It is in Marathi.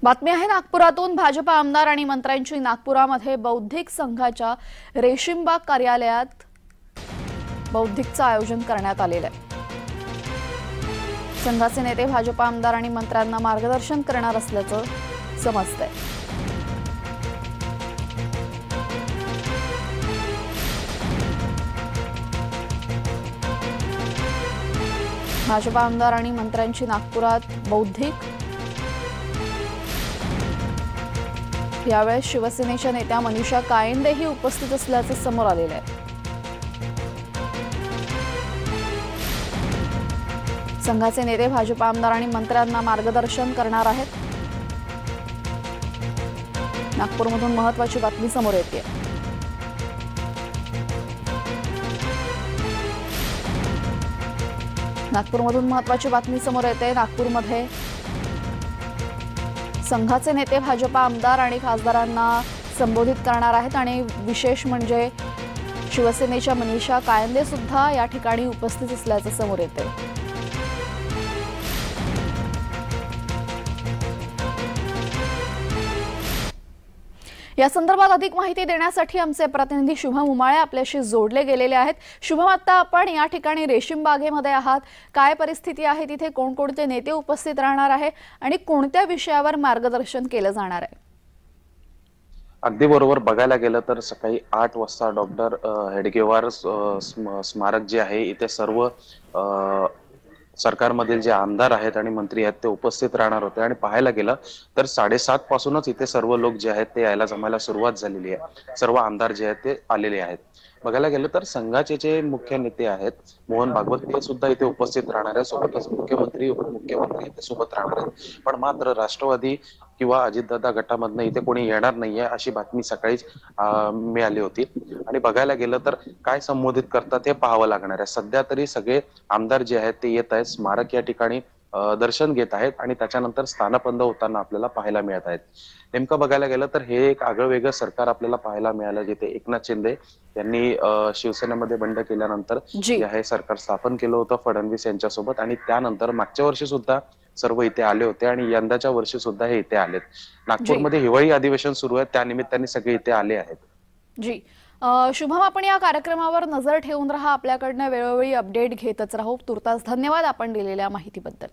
बातमी आहे नागपुरातून। भाजपा आमदार आणि मंत्र्यांची नागपुरामध्ये बौद्धिक संघाच्या रेशीमबाग कार्यालयात बौद्धिकचं आयोजन करण्यात आलेलं आहे। संघाचे नेते भाजपा आमदार आणि मंत्र्यांना मार्गदर्शन करणार असल्याचं समजतंय। भाजपा आमदार आणि मंत्र्यांची नागपुरात बौद्धिक यावेळेस शिवसेनेच्या नेत्या मनीषा कायंदेही उपस्थित असल्याचे समोर आलेले आहे। संघाचे नेते भाजपा आमदार आणि मंत्र्यांना मार्गदर्शन करणार आहेत। नागपूरमधून महत्त्वाची बातमी समोर येते। नागपूरमधून महत्त्वाची बातमी समोर येते। नागपूरमध्ये संघाचे नेते भाजपा आमदार आणि खासदारांना संबोधित करणार आहेत आणि विशेष म्हणजे शिवसेनेच्या मनीषा कायंदे सुद्धा या ठिकाणी उपस्थित असल्याचे समोर येते। या संदर्भात अधिक माहिती देण्यासाठी आमचे प्रतिनिधी शुभम उमाळे आपल्याशी जोडले गेलेले आहेत। शुभम, आता आपण या ठिकाणी रेशीम बागेमध्ये आहात, काय परिस्थिती आहे तिथे, कोणकोणते नेते उपस्थित राहणार आहे आणि कोणत्या विषयावर मार्गदर्शन केलं जाणार आहे? अगदी बरोबर, बघायला गेलं तर सकाळी 8 वाजता डॉक्टर हेडगेवार स्मारक जे आहे इथे सर्व सरकारमधील जे आमदार आहेत आणि मंत्री आहेत ते उपस्थित राहणार होते आणि पाहायला गेलं तर 7:30 पासूनच इथे सर्व लोक जे आहेत ते यायला जमायला सुरुवात झालेली आहे। सर्व आमदार जे आहेत ते आलेले आहेत। बघायला गेलं तर संघाचे जे मुख्य नेते आहेत मोहन भागवत ते सुद्धा इथे उपस्थित राहणार आहे। सोबतच मुख्यमंत्री उपमुख्यमंत्री इथे सोबत राहणार आहेत। पण मात्र राष्ट्रवादी किंवा अजितदादा गटामधनं इथे कोणी येणार नाहीये अशी बातमी सकाळीच मिळाली होती। आणि बघायला गेलं तर काय संबोधित करतात हे पाहावं लागणार आहे। सध्या तरी सगळे आमदार जे आहेत ते येत आहेत, स्मारक या ठिकाणी दर्शन घेत आहेत आणि त्याच्यानंतर स्थानबंद होताना आपल्याला पाहायला मिळत आहेत। नेमकं बघायला गेलं तर हे एक आगळं वेगळं सरकार आपल्याला पाहायला मिळालं, जिथे एकनाथ शिंदे यांनी शिवसेनेमध्ये बंड केल्यानंतर जे आहे सरकार स्थापन केलं होतं फडणवीस यांच्यासोबत आणि त्यानंतर मागच्या वर्षी सुद्धा सर्व इथे आले होते आणि यंदाच्या वर्षी सुद्धा हे इथे आलेत। नागपूरमध्ये हिवाळी अधिवेशन सुरू आहे, त्यानिमित्ताने सगळे इथे आले आहेत। जी शुभम, आपण या कार्यक्रमावर नजर ठेवून राहा, आपल्याकडनं वेळोवेळी अपडेट घेतच राहू। तुर्तास धन्यवाद आपण दिलेल्या माहितीबद्दल।